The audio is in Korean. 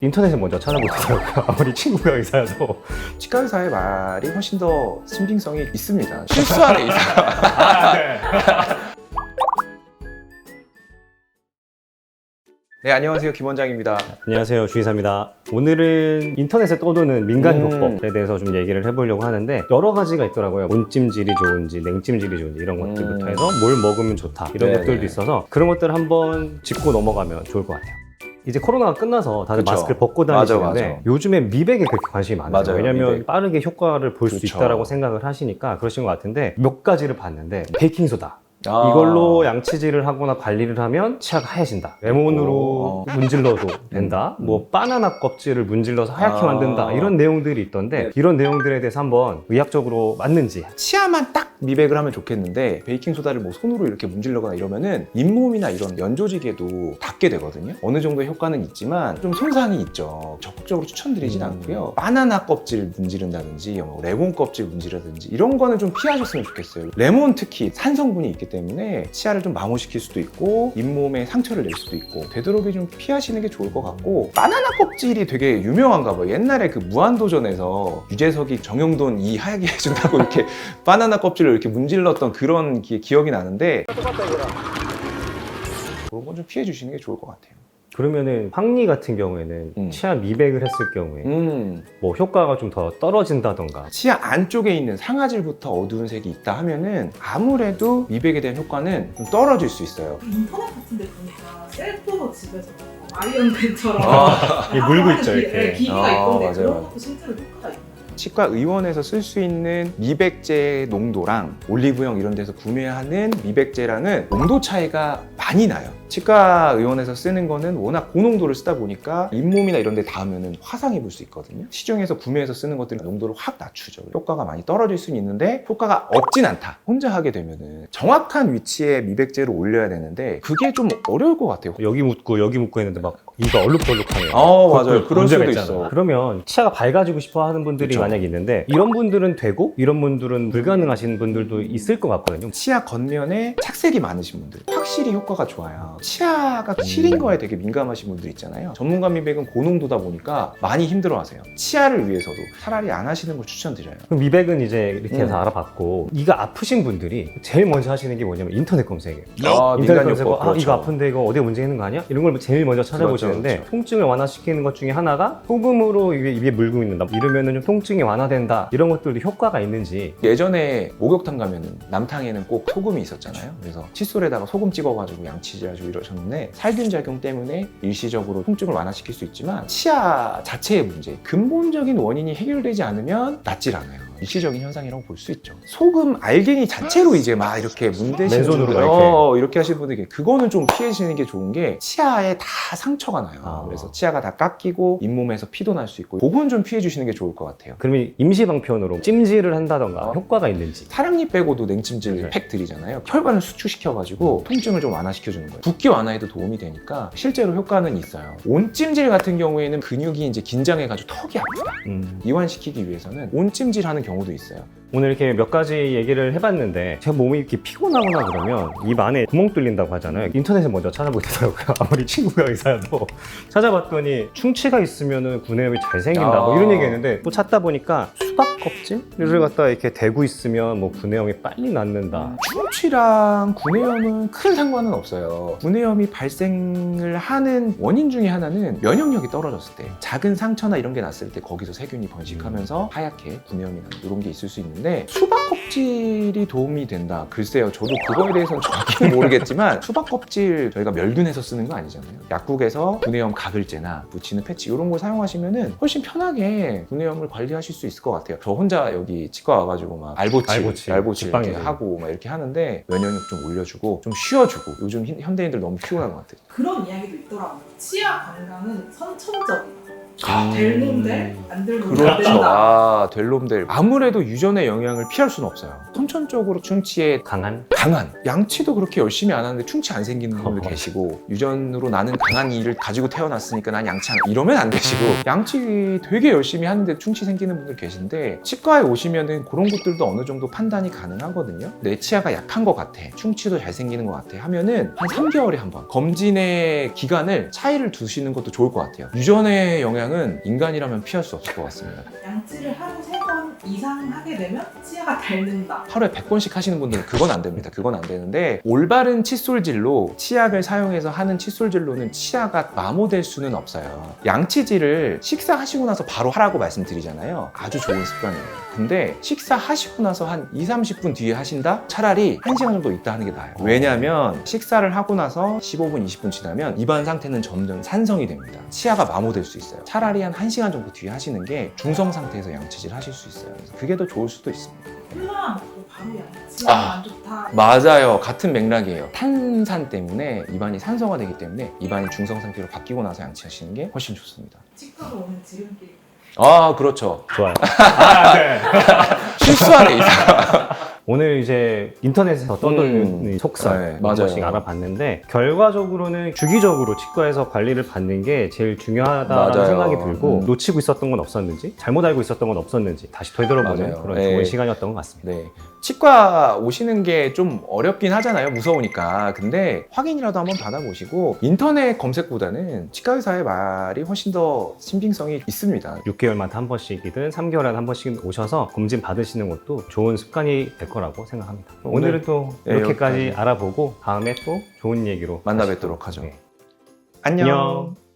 인터넷에 먼저 찾아보더라고요. 아무리 친구가 의사여도. 치과 의사의 말이 훨씬 더 신빙성이 있습니다. 실수하는 의사가. 아, 네. 네, 안녕하세요. 김 원장입니다. 안녕하세요, 주의사입니다. 오늘은 인터넷에 떠도는 민간요법에 음. 대해서 좀 얘기를 해보려고 하는데, 여러 가지가 있더라고요. 온찜질이 좋은지 냉찜질이 좋은지 이런 것들부터 해서 뭘 먹으면 좋다 이런 네네. 것들도 있어서 그런 것들 한번 짚고 넘어가면 좋을 것 같아요. 이제 코로나가 끝나서 다들 그쵸. 마스크를 벗고 다니시는데 맞아. 요즘에 미백에 그렇게 관심이 많아요. 맞아요, 왜냐면 미백. 빠르게 효과를 볼 수 그쵸. 있다라고 생각을 하시니까 그러신 것 같은데, 몇 가지를 봤는데 베이킹소다, 아. 이걸로 양치질을 하거나 관리를 하면 치아가 하얘진다. 레몬으로 오. 문질러도 된다. 뭐 바나나 껍질을 문질러서 하얗게 아. 만든다. 이런 내용들이 있던데, 네. 이런 내용들에 대해서 한번 의학적으로 맞는지. 치아만 딱 미백을 하면 좋겠는데 베이킹소다를 뭐 손으로 이렇게 문질러거나 이러면은 잇몸이나 이런 연조직에도 닿게 되거든요. 어느 정도 효과는 있지만 좀 손상이 있죠. 적극적으로 추천드리진 않고요. 바나나 껍질 문지른다든지 뭐 레몬 껍질 문지르든지 이런 거는 좀 피하셨으면 좋겠어요. 레몬 특히 산성분이 있기 때문에 치아를 좀 마모시킬 수도 있고 잇몸에 상처를 낼 수도 있고, 되도록이 좀 피하시는 게 좋을 것 같고, 바나나 껍질이 되게 유명한가 봐요. 옛날에 그 무한도전에서 유재석이 정영돈 이 하얗게 해준다고 이렇게 바나나 껍질을 이렇게 문질렀던 그런 기억이 나는데, 그런 건 좀 피해 주시는 게 좋을 것 같아요. 그러면은 황리 같은 경우에는 치아 미백을 했을 경우에 뭐 효과가 좀 더 떨어진다던가. 치아 안쪽에 있는 상아질부터 어두운 색이 있다 하면은 아무래도 미백에 대한 효과는 좀 떨어질 수 있어요. 인터넷 같은 데 보니까 셀프로 집에서 아이언맨처럼 이게 물고 있죠, 이렇게. 기기가 있던데 맞아요. 그런 것도 실제로 효과가 있나요? 치과 의원에서 쓸 수 있는 미백제 농도랑 올리브영 이런 데서 구매하는 미백제랑은 농도 차이가 많이 나요. 치과 의원에서 쓰는 거는 워낙 고농도를 쓰다 보니까 잇몸이나 이런 데 닿으면 화상 입을 수 있거든요. 시중에서 구매해서 쓰는 것들은 농도를 확 낮추죠. 효과가 많이 떨어질 수는 있는데 효과가 없진 않다. 혼자 하게 되면은 정확한 위치에 미백제를 올려야 되는데 그게 좀 어려울 것 같아요. 여기 묻고 여기 묻고 했는데 막 이가 얼룩덜룩하네요. 맞아요. 그럴 문제가 수도 있잖아요. 있어. 그러면 치아가 밝아지고 싶어 하는 분들이 그쵸. 만약에 있는데, 이런 분들은 되고 이런 분들은 불가능하신 분들도 있을 것 같거든요. 치아 겉면에 착색이 많으신 분들 확실히 효과가 좋아요. 치아가 시린 거에 되게 민감하신 분들 있잖아요. 전문가 미백은 고농도다 보니까 많이 힘들어하세요. 치아를 위해서도 차라리 안 하시는 걸 추천드려요. 그럼 미백은 이제 이렇게 해서 알아봤고, 이가 아프신 분들이 제일 먼저 하시는 게 뭐냐면 인터넷 검색이에요. 인터넷 검색어, 그렇죠. 이거 아픈데 이거 어디에 문제 있는 거 아니야? 이런 걸 제일 먼저 찾아보시는데, 그렇죠. 통증을 완화시키는 것 중에 하나가 소금으로 입에 물고 있는다, 이러면은 좀 통증이 완화된다, 이런 것들도 효과가 있는지. 예전에 목욕탕 가면은 남탕에는 꼭 소금이 있었잖아요. 그래서 칫솔에다가 소금 찍어가지고 양치질하시고 이러셨는데, 살균 작용 때문에 일시적으로 통증을 완화시킬 수 있지만 치아 자체의 문제, 근본적인 원인이 해결되지 않으면 낫질 않아요. 일시적인 현상이라고 볼 수 있죠. 소금 알갱이 자체로 이제 막 이렇게 문대시는 맨손으로 분들, 이렇게 하시는 분들이 그거는 좀 피해시는 게 좋은 게, 치아에 다 상처가 나요. 그래서 치아가 다 깎이고 잇몸에서 피도 날 수 있고, 그건 좀 피해 주시는 게 좋을 것 같아요. 그러면 임시방편으로 찜질을 한다던가 효과가 있는지. 사랑니 빼고도 냉찜질 팩 드리잖아요. 혈관을 수축시켜가지고 통증을 좀 완화시켜주는 거예요. 붓기 완화에도 도움이 되니까 실제로 효과는 있어요. 온찜질 같은 경우에는 근육이 이제 긴장해가지고 턱이 아프다. 이완시키기 위해서는 온찜질 하는 경우도 있어요. 오늘 이렇게 몇 가지 얘기를 해봤는데, 제 몸이 이렇게 피곤하거나 그러면 입 안에 구멍 뚫린다고 하잖아요. 인터넷에 먼저 찾아보더라고요. 아무리 친구가 의사여도. 찾아봤더니 충치가 있으면 구내염이 잘 생긴다, 뭐 이런 얘기했는데, 또 찾다 보니까 수박 껍질을 갖다 이렇게 대고 있으면 뭐 구내염이 빨리 낫는다. 충치랑 구내염은 큰 상관은 없어요. 구내염이 발생을 하는 원인 중에 하나는 면역력이 떨어졌을 때, 작은 상처나 이런 게 났을 때 거기서 세균이 번식하면서 하얗게 구내염이 나는 이런 게 있을 수 있는데, 수박 껍질이 도움이 된다. 글쎄요, 저도 그거에 대해서는 정확히는 모르겠지만 수박 껍질 저희가 멸균해서 쓰는 거 아니잖아요. 약국에서 구내염 가글제나 붙이는 패치 이런 걸 사용하시면은 훨씬 편하게 구내염을 관리하실 수 있을 것 같아요. 저 혼자 여기 치과 와가지고 막 알보칠 이렇게 직방이죠. 하고 막 이렇게 하는데, 면역력 좀 올려주고 좀 쉬어주고, 요즘 현대인들 너무 피곤한 것 같아요. 그런 이야기도 있더라고요. 치아 건강은 선천적이다. 될 놈들, 안 될 놈들 안 그렇죠. 된다. 아, 될 놈들. 아무래도 유전의 영향을 피할 수는 없어요. 선천적으로 충치에 강한? 강한 양치도 그렇게 열심히 안 하는데 충치 안 생기는 분들 계시고 유전으로 나는 강한 이를 가지고 태어났으니까 난 양치 안 이러면 안 되시고 양치 되게 열심히 하는데 충치 생기는 분들 계신데 치과에 오시면은 그런 것들도 어느 정도 판단이 가능하거든요. 내 치아가 약한 것 같아, 충치도 잘 생기는 것 같아 하면은 한 3개월에 한 번 검진의 기간을 차이를 두시는 것도 좋을 것 같아요. 유전의 영향은 인간이라면 피할 수 없을 것 같습니다. 양치를 하루 3번 이상 하게 되면 치아가 닳는다. 하루에 100번씩 하시는 분들은 그건 안 됩니다. 그건 안 되는데 올바른 칫솔질로 치약을 사용해서 하는 칫솔질로는 치아가 마모될 수는 없어요. 양치질을 식사하시고 나서 바로 하라고 말씀드리잖아요. 아주 좋은 습관이에요. 근데 식사하시고 나서 한 20-30분 뒤에 하신다? 차라리 1시간 정도 있다 하는 게 나아요. 왜냐면 식사를 하고 나서 15분, 20분 지나면 입안 상태는 점점 산성이 됩니다. 치아가 마모될 수 있어요. 차라리 한 1시간 정도 뒤에 하시는 게 중성 상태에서 양치질 하실 수 있어요. 그래서 그게 더 좋을 수도 있습니다. 콜라 먹고 바로 양치하면 안 좋다. 맞아요. 같은 맥락이에요. 탄산 때문에 입안이 산성화되기 때문에 입안이 중성 상태로 바뀌고 나서 양치하시는 게 훨씬 좋습니다. 치과로 오는 지름길. 아, 그렇죠. 좋아요. 네. 실수하네, 이 사람. 오늘 이제 인터넷에서 떠돌는 속설 네, 한 맞아요. 번씩 알아봤는데 결과적으로는 주기적으로 치과에서 관리를 받는 게 제일 중요하다는 맞아요. 생각이 들고 놓치고 있었던 건 없었는지 잘못 알고 있었던 건 없었는지 다시 되돌아보는 맞아요. 그런 네. 좋은 시간이었던 것 같습니다. 네. 치과 오시는 게 좀 어렵긴 하잖아요. 무서우니까. 근데 확인이라도 한번 받아보시고 인터넷 검색보다는 치과 의사의 말이 훨씬 더 신빙성이 있습니다. 6개월마다 한 번씩이든 3개월마다 한 번씩 오셔서 검진 받으시는 것도 좋은 습관이 될 거라고 생각합니다. 오늘은 또 네, 이렇게까지 여기까지. 알아보고 다음에 또 좋은 얘기로 만나 다시 뵙도록 하죠. 네. 안녕. 안녕.